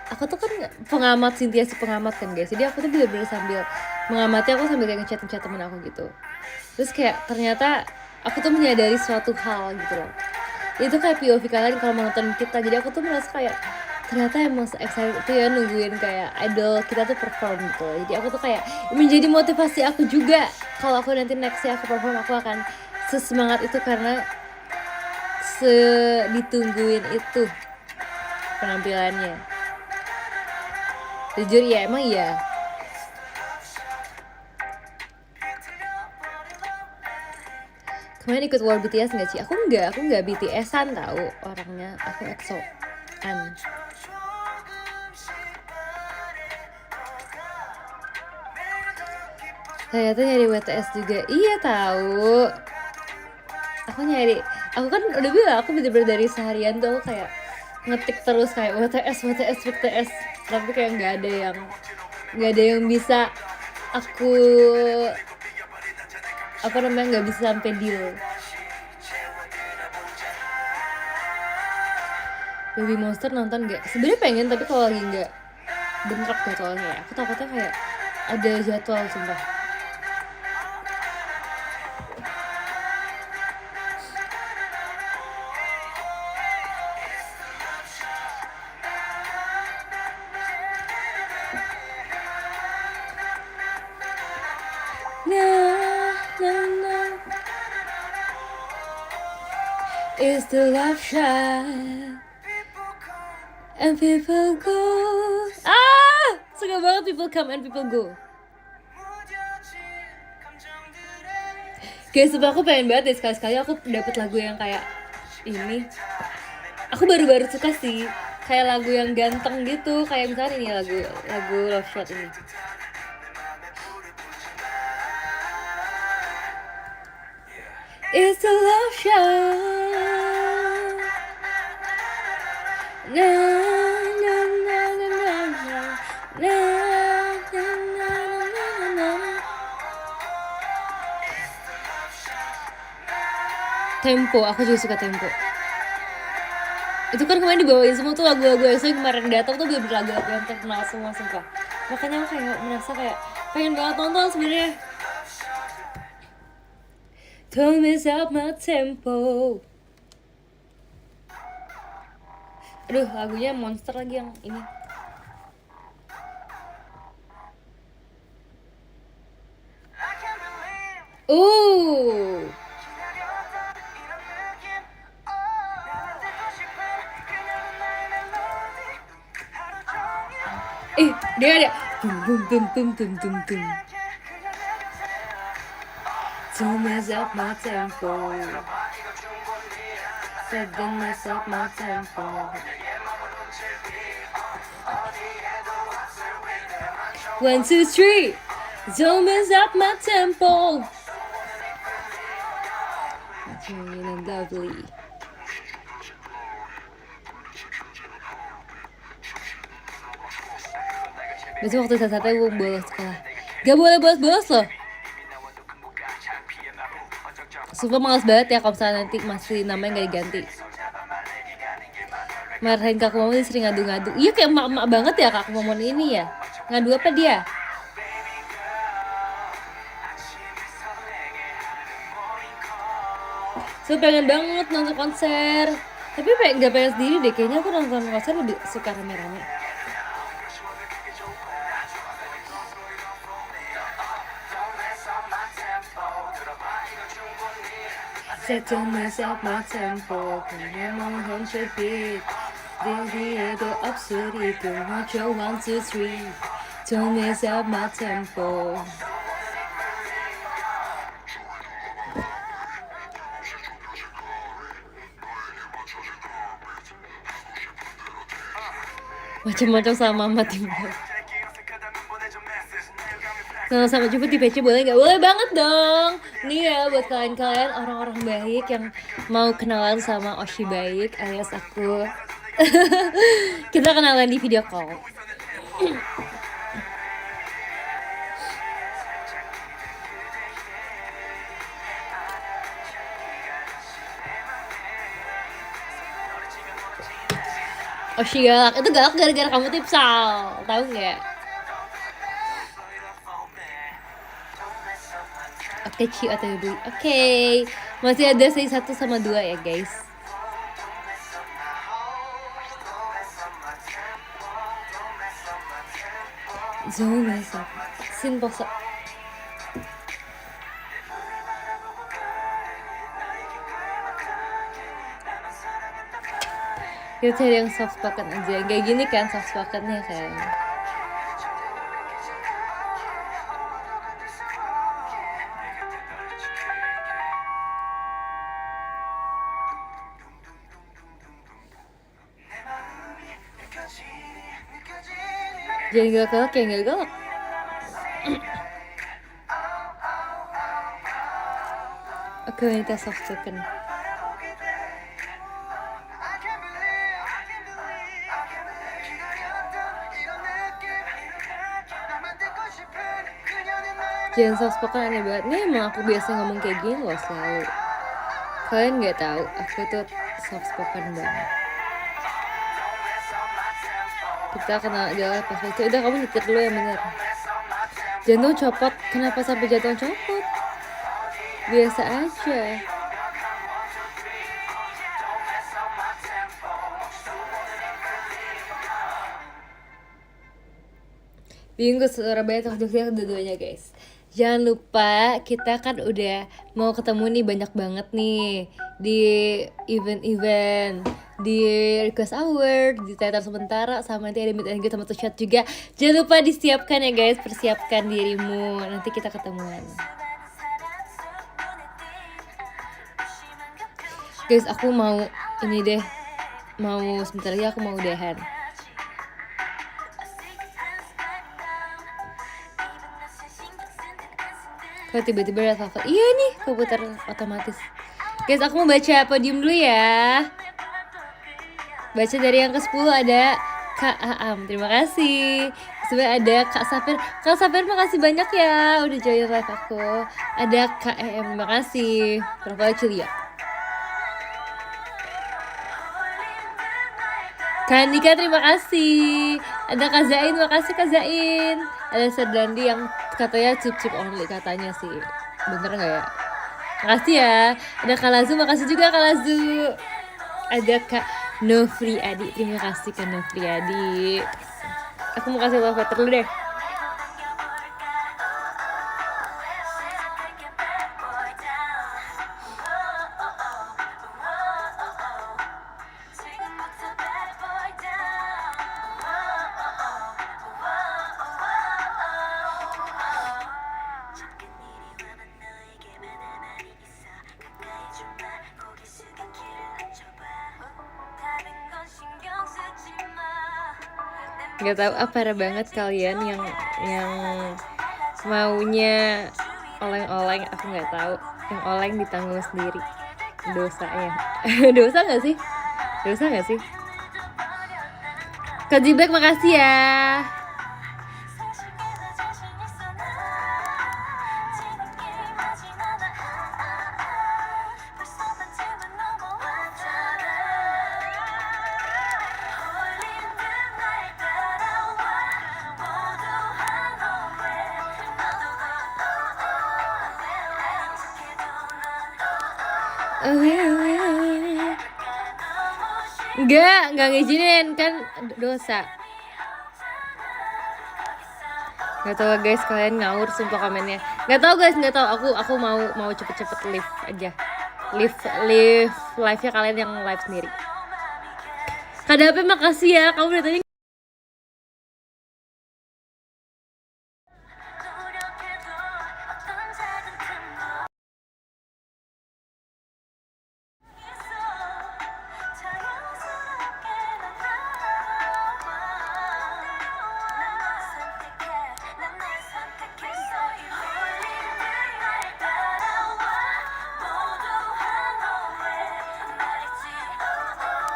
aku tuh kan pengamat, Cynthia si pengamat kan guys. Jadi aku tuh bener-bener sambil mengamati, aku sambil kayak ngechat temen aku gitu. Terus kayak ternyata aku tuh menyadari suatu hal gitu loh. Itu kayak POV kalian kalau menonton kita. Jadi aku tuh merasa kayak ternyata emang excited itu ya nungguin kayak idol kita tuh perform gitu. Jadi aku tuh kayak menjadi motivasi aku juga. Kalau aku nanti nextnya aku perform, aku akan sesemangat itu karena ditungguin itu penampilannya. Jujur ya, emang iya. Kemarin ikut War BTS nggak sih? Aku nggak BTS-an tahu orangnya, aku EXO-an. Saya tuh nyari WTS juga, iya tahu. Aku kan udah bilang, aku bener-bener dari seharian tuh aku kayak ngetik terus kayak WTS WTS WTS, tapi kayak nggak ada yang bisa aku apa namanya, nggak bisa sampai deal. Baby Monster nonton nggak? Sebenarnya pengen, tapi kalau lagi nggak bentrok jadwalnya ya. Aku takutnya kayak ada jadwal sumpah. It's the love shot and people go. Suka banget people come and people go. Guys, sumpah aku pengen banget deh sekali-sekali aku dapet lagu yang kayak ini. Aku baru-baru suka sih, kayak lagu yang ganteng gitu, kayak misalnya ini lagu Love Shot ini. It's a love shot. Na na na na na na na na na na. Tempo, aku juga suka Tempo. Itu kan kemarin dibawain semua tuh lagu-lagu yang kemarin datang tuh bener-bener lagu-lagu yang terkenal semua sumpah. Makanya aku kayak merasa kayak pengen banget nonton sebenarnya. Don't mess up my tempo. Aduh, lagunya Monster lagi yang ini. Dia ada tum tum tum tum tum tum tum. Don't mess up my tempo. Don't mess up my tempo. One, two, three. Don't mess up my tempo. Clean and lovely. Besok waktu saat-saatnya gue bolos sekolah. Gak boleh bolos-bolos loh. Sumpah males banget ya kalau misalnya nanti masih namanya gak diganti. Marahin Kak Momon sering ngadu-ngadu. Iya kayak emak-emak banget ya Kak Momon ini ya. Ngadu apa dia? So pengen banget nonton konser. Tapi gak pengen sendiri deh. Kayaknya aku nonton konser lebih suka rame-rame. Don't mess up my tempo. Memang hampir beat. Diri도 없으리고 맞춰 1, 2, 3. Don't mess up my tempo. Macam-macam sama Mama Timbal. Sama-sama jemput di PC boleh nggak? Boleh banget dong. Nih ya buat kalian-kalian orang-orang baik yang mau kenalan sama Oshi baik alias aku. Kita kenalan di video call. Oshi galak, itu galak gara-gara kamu tipsal, tahu nggak? Oke, Ci atau beli. Oke, masih ada sih 1 sama 2 ya guys. Zoomesa, sin pose. Kita cari yang soft spoken aja, kayak gini kan soft spokennya kayaknya. Jangan galak-galak ya, nggak galak. Oke, wanita soft spoken. Jangan soft spoken, aneh banget. Nih emang aku biasa ngomong kayak gini loh selalu. Kalian nggak tahu, aku tuh soft spoken banget. Kita kenal jalan pas waktu. Udah, kamu nyetir dulu yang bener. Jantung copot. Kenapa sampai jantung copot? Biasa aja. Bingung ke Surabaya atau Jogja, kedua-duanya guys. Jangan lupa, kita kan udah mau ketemu nih banyak banget nih di event-event, di request award, di teater sementara, sama nanti ada meet and greet sama tuh chat juga. Jangan lupa disiapkan ya guys, persiapkan dirimu, nanti kita ketemuan. Guys, aku mau ini deh, mau sebentar lagi aku mau udahan. Kok tiba-tiba ada telepon? Iya nih, komputer otomatis. Guys, aku mau baca podium dulu ya. Baca dari yang ke-10 ada Kak Aam, terima kasih. Sebenarnya ada Kak Safir. Kak Safir makasih banyak ya udah join live aku. Ada Kak EM, terima kasih. Profil Cilia. Kak Andika, terima kasih. Ada Kak Zain, makasih Kak Zain. Ada Serdandi yang katanya chip-chip only katanya sih. Bener gak ya? Makasih ya. Ada Kak Lazu, makasih juga Kak Lazu. Ada Kak Nofri Adi, terima kasih Kak Nofri Adi. Aku mau kasih love letter dulu deh. Gak tahu apa, parah banget kalian yang maunya oleng-oleng. Aku nggak tahu, yang oleng ditanggung sendiri. Dosa ya. Dosa nggak sih? Dosa nggak sih? Kak Jibek, makasih ya. Enggak ngizinin kan, dosa. Gak tau guys, kalian ngawur sumpah komennya. Gak tau guys, gak tau. Aku mau cepet-cepet live aja. Live live-nya kalian yang live sendiri. Kak Dape, makasih ya, kamu udah tadi.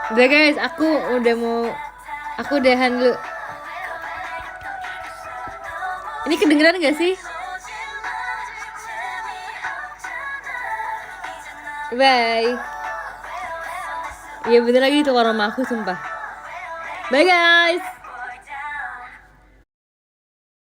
Udah guys, aku udahan dulu. Ini kedengeran gak sih? Bye. Iya bener lagi itu orang rumah aku sumpah. Bye guys.